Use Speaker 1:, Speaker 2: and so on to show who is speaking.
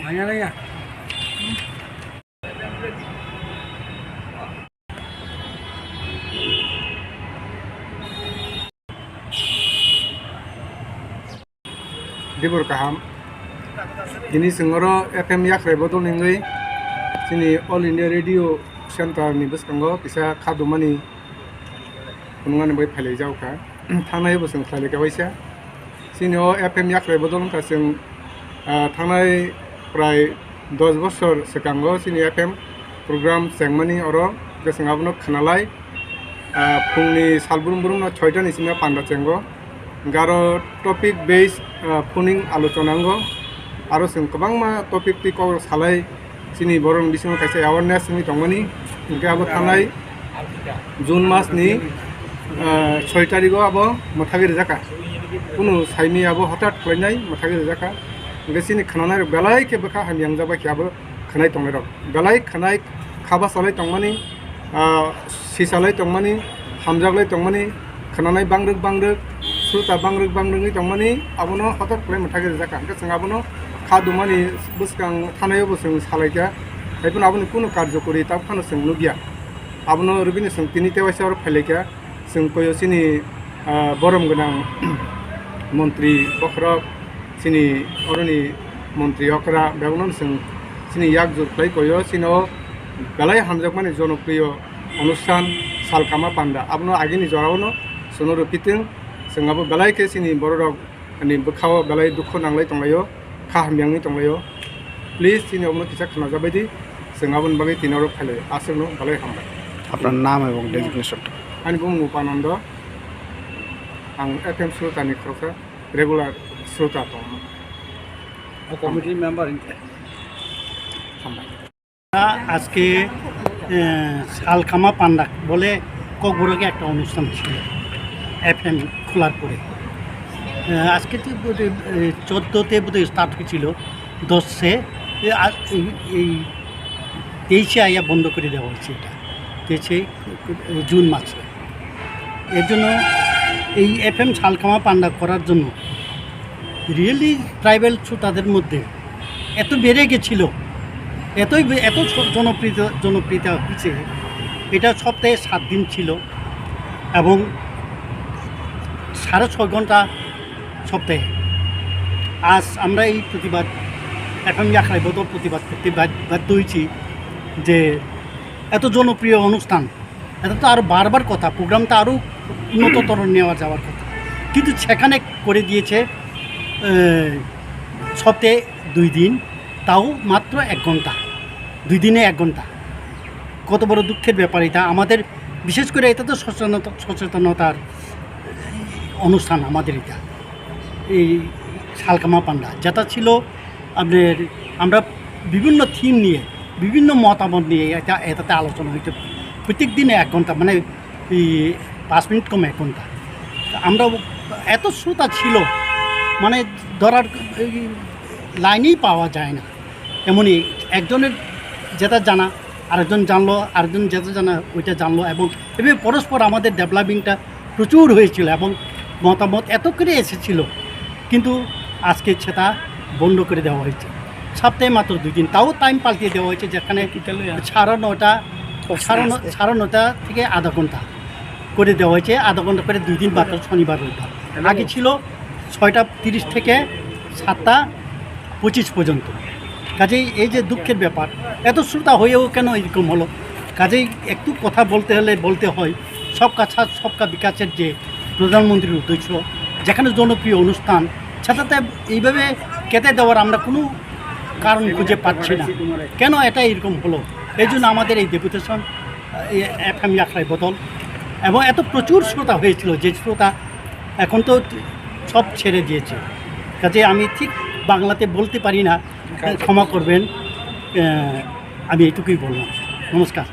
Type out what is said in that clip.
Speaker 1: Dibur kaham ini sengoro FM yakre botol ningui sini All India Radio Center ni beskango bisa Khaduma ni punungan bai phalai jauka thanai bosong khlai ka waisa sini o FM yakre botol ka sing thanai prai 10 বছর sekango sini FM program sengmani oro gesangabno khanalai phungni salburum no 6 ta ni sima panda chengo garo topic based phuning alochonango aro sing kabangma topic ti ko salai sini borong bising kaise awareness ni tongmani ge abo thanai June mas ni 6 tarikh abo mothagir jaka kuno saimi abo hotat khlainai mothagir jaka ge sini khananai belai ke baka hamyang jaba ke abo khanai tonglai rok belai khanai khaba salai tongmani sisalai tongmani hamjaglai tongmani khananai bangruk suta bangruk ni tongmani abono hotat khlai mothagir jaka ge sing abono Khaduma ni buskang thanayo bosong salaika aipun aboni kuno karjo kori tab khano sing nugia abono rubini sing tini tewaisa or phaleka sing koyo sini borom gonang মন্ত্রী বখরক sini oroni মন্ত্রী okra begonon sing sini yak jur khlai koyo sino galai hamjak mani জনপ্রিয় অনুষ্ঠান সালকামা পান্ডা abono agini joraono sonoro piting sing abo galai ke sini borok ani bkhao galai dukho nanglai tonglayo hamyangni tonglayo please sini obno kisa khana jabaidi singabon bagai tinoro phale aseno balai hambai
Speaker 2: আপনার নাম এবং designation
Speaker 1: ani bung upanando ang FM শ্রোতা ni Rwkha regular শ্রোতা তো
Speaker 3: committee member
Speaker 4: আজকে সালকামা পান্ডা বলে ককবরকে একটা অনুষ্ঠান ছিল FM খোলার পরে আজকে তো 14তে বোধহয় স্টার্ট হয়েছিল 10-এ এই 23-এ আইয়া বন্ধ করে দেওয়া হয়েছে এটা 23 জুন মাসে এর জন্য এই FM সালকামা পান্ডা করার জন্য রিয়েলি ট্রাইবাল শ্রোতাদের মধ্যে এত বেড়ে গেছিল এত জনপ্রিয়তা হয়েছে এটা সপ্তাহে 7 দিন ছিল এবং 6.5 ঘন্টা সপ্তাহে আজ আমরা এই প্রতিবাদ FM ইয়াকরাই বদল প্রতিবাদ করতে বাধ্য হয়েছি যে এত জনপ্রিয় অনুষ্ঠান এটা তো আরও বারবার কথা প্রোগ্রামটা আরও উন্নততর নেওয়া যাওয়ার কথা কিন্তু সেখানে করে দিয়েছে সপ্তাহে 2 দিন তাও মাত্র 1 ঘন্টা 2 দিনে 1 ঘন্টা কত বড় দুঃখের ব্যাপার এটা আমাদের বিশেষ করে এটা তো সচেতনতার অনুষ্ঠান আমাদের এটা এই সালকামা পান্ডা যেটা ছিল আপনার আমরা বিভিন্ন থিম নিয়ে বিভিন্ন মতামত নিয়ে এটাতে আলোচনা হইতে প্রত্যেক দিনে 1 ঘন্টা মানে এই 5 মিনিট কম 1 ঘন্টা আমরা এত শ্রোতা ছিল মানে ধরার লাইনেই পাওয়া যায় না এমনই একজনের যেটা জানা আরেকজন জানলো আরেকজন যেটা জানা ওইটা জানলো এবং এভাবে পরস্পর আমাদের ডেভেলপিংটা প্রচুর হয়েছিল এবং মতামত এত করে এসেছিল কিন্তু আজকে সেটা বন্ধ করে দেওয়া হয়েছে সপ্তাহে মাত্র 2 দিন তাও টাইম পাল্টিয়ে দেওয়া হয়েছে যেখানে 9:30 থেকে আধা ঘন্টা করে দেওয়া হয়েছে আধা ঘন্টা করে 2 দিন মাত্র শনিবার রবিবার আগে ছিল 6:30 থেকে 7:25 পর্যন্ত কাজেই এই যে দুঃখের ব্যাপার এত শ্রোতা হয়েও কেন এরকম হলো কাজেই একটু কথা বলতে হয় সবকা বিকাশের যে প্রধানমন্ত্রীর উদ্দেশ্য যেখানে জনপ্রিয় অনুষ্ঠান সেটাতে এইভাবে কেটে দেওয়ার আমরা কোনো কারণ খুঁজে পাচ্ছি না কেন এটা এরকম হলো এই জন্য আমাদের এই ডেপুটেশন FM ইয়াকরাই বদল এবং এত প্রচুর শ্রোতা হয়েছিল যে শ্রোতা এখন তো সব ছেড়ে দিয়েছে কাজে আমি ঠিক বাংলাতে বলতে পারি না ক্ষমা করবেন আমি এইটুকুই বললাম নমস্কার